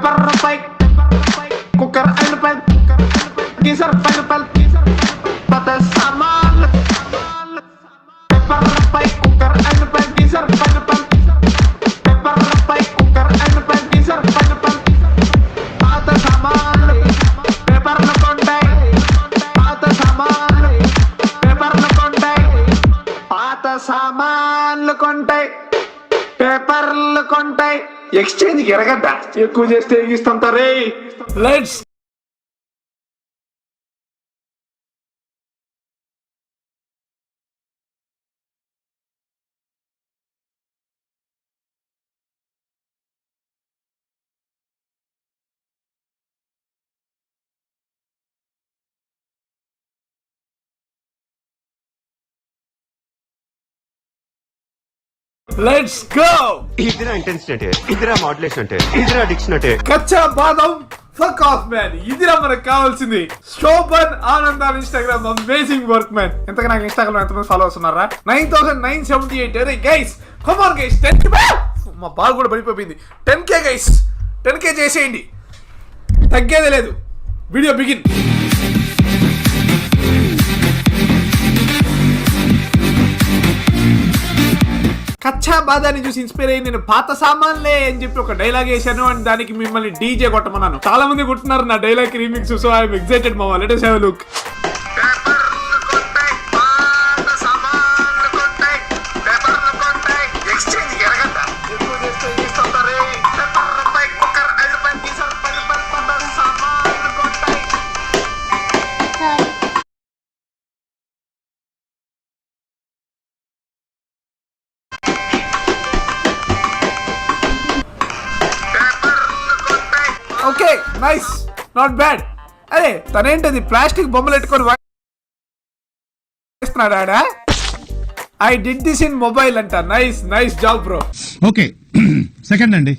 Pepper cooker and pan geyser pan pata saman pepper cooker and pan geyser pan pepper cooker and pan geyser pan pata saman pepper lu kontai pata saman pepper lu kontai pata saman lu kontai పేపర్లు కొంటాయి exchange ఎరగద్దా ఎక్కువ చేస్తే ఎగిస్తుంటారే let's let's go ఇదిరా intensity అంటే ఇదిరా modulation అంటే ఇదిరా diction అంటే కచ్చా బాదం ఫక్ ఆఫ్ మ్యాన్ ఇదిరా మనకు కావాల్సింది Shobhan Anand on Instagram amazing work man ఎంతగా నాకు ఇన్స్టాగ్రామ్ ఎంతమంది ఫాలోవర్స్ ఉన్నారా 9978 అరే guys come on guys 10K మా బాల్ కూడా పడిపోయింది 10K గైస్ 10K చేసేయండి తగ్గేదే లేదు వీడియో బిగిన్ కచ్చా బాదాన్ని చూసి ఇన్స్పైర్ అయ్యి నేను పాత సామాన్లే అని చెప్పి ఒక డైలాగ్ వేసాను అండ్ దానికి మిమ్మల్ని డీజే కొట్టమన్నాను. చాలా మంది కొట్టున్నారు నా dialogue remix, so I'm excited మావా. Let us have a look. Okay nice not bad. అరే తనేంటది ప్లాస్టిక్ బొమ్మలు పెట్టుకొని వాడుతున్నాడా? I did this in mobile అంట. Nice nice job bro. Okay second అండి.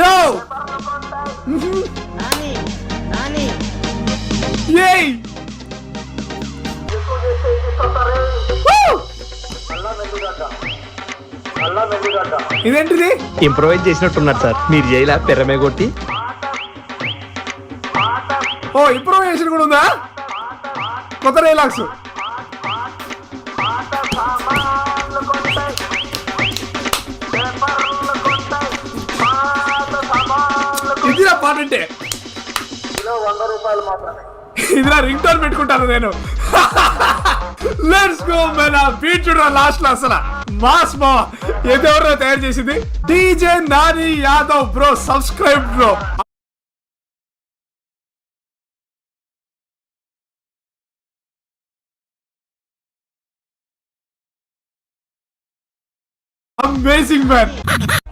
Yo! Yay! ఇదేంటిది? ఇంప్రూవైజ్ చేసినట్టున్నారు సార్. మీరు చేయలే పెరమే కొట్టి. ఓ ఇంప్రూవైజేషన్ కూడా ఉందా? కొత్త డైలాగ్స్. ఇదిరా పాట అంటే ఇదిరా రింగ్ టోన్ పెట్టుకుంటాను నేను. Let's go man. ఆ బీట్ చూడరా లాస్ట్ లో అసలు మాస్ మా ఏదెవరో తయారు చేసింది DJ Nani Yadav bro. Subscribe bro. Amazing man.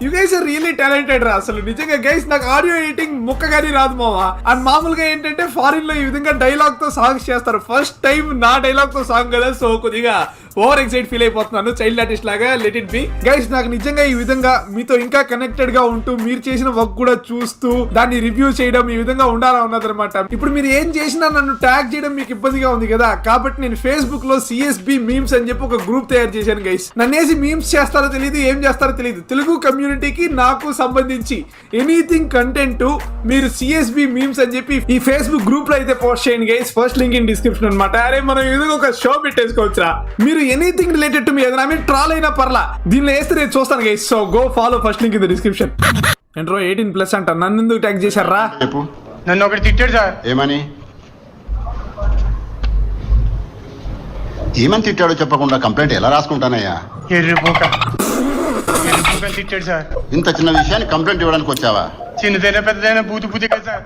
You guys are really talented రా అసలు నిజంగా గైస్. నాకు ఆడియో ఎడిటింగ్ ముక్క గానీ రాదు మావా. అండ్ మామూలుగా ఏంటంటే ఫారిన్ లో ఈ విధంగా డైలాగ్ తో సాంగ్స్ చేస్తారు. ఫస్ట్ టైం నా డైలాగ్ తో సాంగ్ కదా, సో కొద్దిగా ఓవర్ ఎక్సైట్ ఫీల్ అయిపోతున్నాను చైల్డ్ ఆర్టిస్ట్ లాగా. Let it be guys. నాకు నిజంగా ఈ విధంగా మీతో ఇంకా కనెక్టెడ్ గా ఉంటూ మీరు చేసిన వర్క్ కూడా చూస్తూ దాన్ని రివ్యూ చేయడం ఈ విధంగా ఉండాలని ఉన్నదన్నమాట. ఇప్పుడు మీరు ఏం చేసినా నన్ను ట్యాగ్ చేయడం మీకు ఇబ్బందిగా ఉంది కదా, కాబట్టి నేను ఫేస్బుక్ లో సిఎస్బి మీమ్స్ అని చెప్పి ఒక గ్రూప్ తయారు చేశాను గైస్. నన్నేసి మీమ్స్ చేస్తారో తెలియదు, ఏం చేస్తారో తెలియదు. తెలుగు కమ్యూనిటీకి నాకు సంబంధించి ఎనీథింగ్ కంటెంట్ మీరు సిఎస్బి మీమ్స్ అని చెప్పి ఈ ఫేస్బుక్ గ్రూప్ లో అయితే పోస్ట్ చేయండి guys. First link in description అనమాట. అరే మనం ఏదో ఒక షో పెట్టేసుకోవచ్చురా. మీరు ఎనీథింగ్ రిలేటెడ్ టు మీ ఏదైనా మీరు ట్రాల్ అయినా పర్లా దీనిలో వేస్తే నేను చూస్తాను guys. So go follow first link in the description. Intro 18+ అంట. నన్ను ఎందుకు ట్యాగ్ చేశారా? నన్ను ఒకటి తిట్టాడు సార్. ఏమని తిట్టాడో చెప్పకుండా కంప్లైంట్ ఎలా రాసుకుంటానయ్యా? ఎర్రిపోక తిట్టాడు సార్. ఇంత చిన్న విషయాన్ని కంప్లైంట్ ఇవ్వడానికి వచ్చావా? చిన్నదైనా పెద్దదైనా బూతి కదా సార్.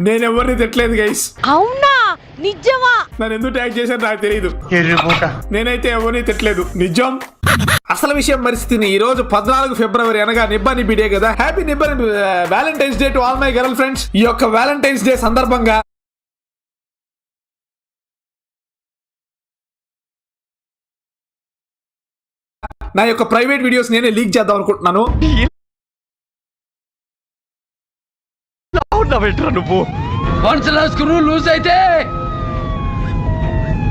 నేను ఎవరిని తిట్టలేదు గైస్. అవునా? నిజమా? నన్ను ఎందుకు ట్యాగ్ చేశారు నాకు తెలియదు. ఎర్రిపోక నేనైతే ఎవరిని తిట్టలేదు. నిజం. అసలు విషయం పరిస్థితిని ఈ రోజు 14 ఫిబ్రవరి అనగా నిబ్బని బిడే కదా. హ్యాపీ నిబ్బని Valentine's day to all my girl friends. ఈ యొక్క వ్యాలంటైన్స్ డే సందర్భంగా నా యొక్క ప్రైవేట్ వీడియోస్ నేనే లీక్ చేద్దాం అనుకుంటున్నాను. నువ్వు వన్స్ స్క్రూ లూజ్ అయితే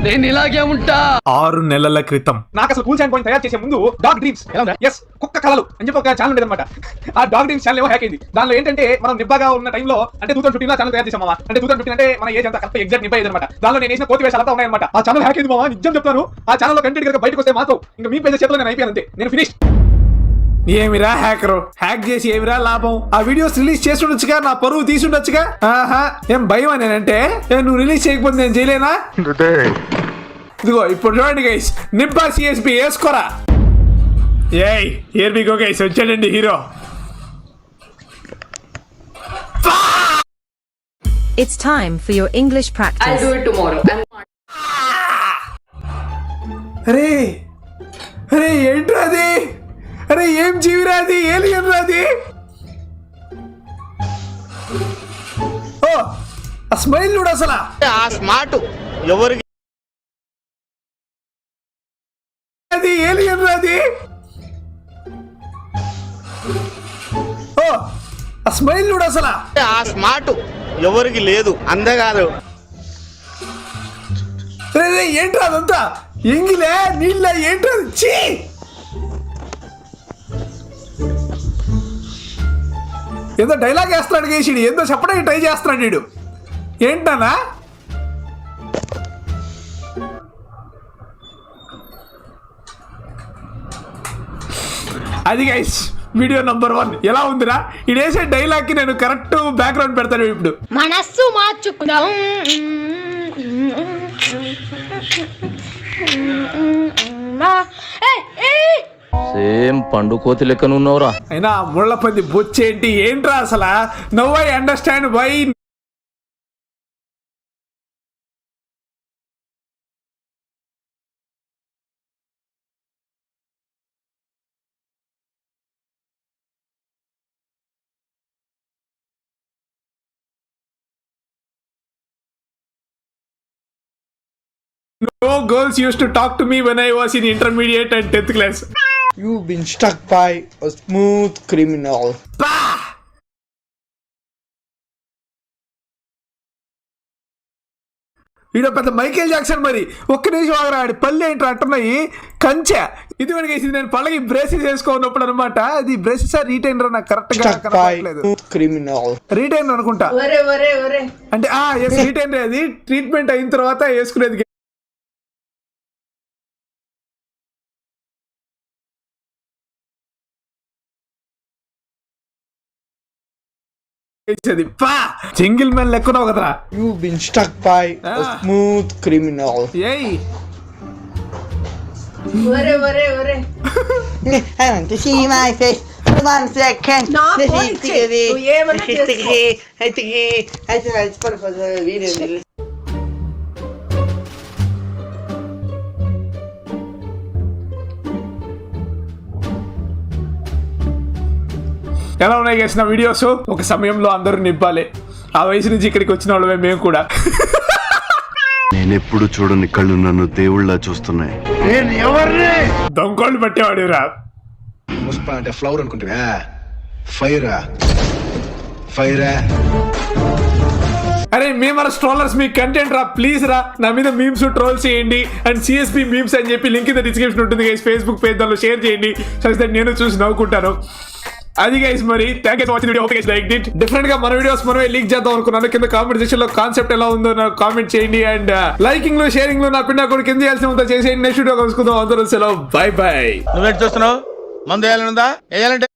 నేను ఇలాగే ఉంటా. 6 నెలల క్రితం నాకు అసలు కూల్ శాండ్ పాయింట్ తయారు చేసే ముందు డాగ్ డ్రీమ్స్ ఎలా ఉందా, ఎస్ కుక్క కళలు అని చెప్పి ఒక ఛానల్ ఉండేది అనమాట. ఆ డాగ్ డ్రీమ్స్ ఛానల్ ఏమో హ్యాక్ అయింది. దానిలో ఏంటంటే మనం నిబ్బాగా ఉన్న టైంలో అంటే 2015 లో ఛానల్ తయారు చేసాం మామ. అంటే 2015 అంటే మన ఏజ్ అంతా కరెక్ట్ ఎగ్జాక్ట్ నిబ్బా అనమాట. దానిలో నేను వేసిన కోతి వేషాలు అంతా ఉన్నాయన్నమాట. ఆ ఛానల్ హ్యాక్ అయింది మామ, నిజం చెప్తాను. ఆ ఛానల్ లో కంటెంట్ కనుక బయటకు వస్తే మాత్రం ఇంకా మీ పేజెస్ చేతిలో నేను అయిపోయాను అంతే, నేను ఫినిష్. ఏమిరా హ్యాకరు, హ్యాక్ చేసి ఏమిరా లాభం? ఆ వీడియోస్ రిలీజ్ చేస్తుండొచ్చుగా, నా పరువు తీసుండొచ్చుగా. ఆహా ఏం భయం నేనంటే నువ్వు రిలీజ్ చేయకపోతే నేను చేయలేనా? ఇదిగో ఇప్పుడు చూడండి గైస్, నిబ్బా సిఎస్పి వేసుకోరా. ఏయ్ హియర్ వి గో గైస్, వచ్చాడండి hero. It's time for your English practice. I'll do it tomorrow. అరే అరే ఏంట్రా అది? అరే ఏం జీవిరా అది? ఏలియన్ రాది? ఓ ఆ స్మైల్ చూడు అసలు. ఆ స్మార్ట్ ఎవరికి అది ఏలియన్ రాది? ఓ ఆ స్మైల్ చూడు అసలు. ఆ స్మార్ట్ ఎవరికి లేదు, అందగారు. ఏంట్రా అదంతా? ఎంగిలే నీళ్ళ ఏంట్రా? చీ ఏదో డైలాగ్ వేస్తున్నాడు కేసిడి, ఏదో చెప్పడానికి ట్రై చేస్తున్నాడు వీడు. ఏంటనా అది గైస్ వీడియో నంబర్ 1 ఎలా ఉందిరా? ఇదేసే డైలాగ్ కి నేను కరెక్ట్ బ్యాక్గ్రౌండ్ పెడతాను ఇప్పుడు. మనస్సు మార్చుకుందాం. సేమ్ పండు కోతి లెక్కనున్నావురా. అయినా ముళ్ళ పంది బొచ్చేంటి ఏంట్రా అసలు? Now I understand why no girls used to talk to me when I was in intermediate and 10th class. You've been struck by a smooth criminal. ఈడ పెద్ద మైకేల్ జాక్సన్ మరి. ఒక్క నిమిషం ఆగరా, ఆడి పళ్ళు ఏంట్రా అంటున్నాయి కంచె. ఇది మనకి నేను పళ్ళకి బ్రేసెస్ వేసుకోనప్పుడు అనమాట. అది బ్రేసెస్ రీటైనర్ నాకు కరెక్ట్ గా కనపడలేదు. రీటైనర్ అనుకుంటా. అంటే రీటైనర్ అది ట్రీట్మెంట్ అయిన తర్వాత వేసుకునేది. జింగిల్ మ్యాన్ లెక్కున్నావు కదరా. You've been struck by a smooth criminal. ఏయ్ I want to see my face. 1 second. ఎలా ఉన్నాయి చేసిన వీడియోస్? ఒక సమయంలో అందరూ నింపాలి. ఆ వయసు నుంచి ఇక్కడికి వచ్చిన వాళ్ళమే మేము కూడా. నేనెప్పుడు చూడని కళ్ళు నన్ను దేవుళ్ళ చూస్తున్నాయి. దొంగోళ్ళు పట్టేవాడు రా. అంటే ఫ్లవర్ అనుకుంటా. ఫైరా ఫైరా. అరే మేమర స్ట్రోలర్స్ మీ కంటెంట్ రా ప్లీజ్ రా. నా మీద మీమ్స్ ట్రోల్ చేయండి అండ్ సిఎస్పి మీమ్స్ అని చెప్పి లింక్ ఇన్ ద డిస్క్రిప్షన్ ఉంటుంది గైస్. ఫేస్బుక్ పేజ్ దానిలో షేర్ చేయండి సో దట్ నేను చూసి నవ్వుకుంటాను. అది గైస్ మరి thank you for watching video. Hope you guys liked it. Different గా మన వీడియోస్ మనమే లీక్ చేద్దాం అనుకున్నాను. కింద కామెంట్ సెక్షన్ లో కాన్సెప్ట్ ఎలా ఉందో నాకు కామెంట్ చేయండి అండ్ లైకింగ్ లో షేరింగ్ లో నా పిండా కూడా కింద చేయాల్సిన చేసేయండి. నెక్స్ట్ వీడియో కలుసుకుందాం. అందరూ సెలవు, బై బై. నువ్వేంటి చూస్తున్నావు? మందు వేయాలనుందా? వేయాలంటే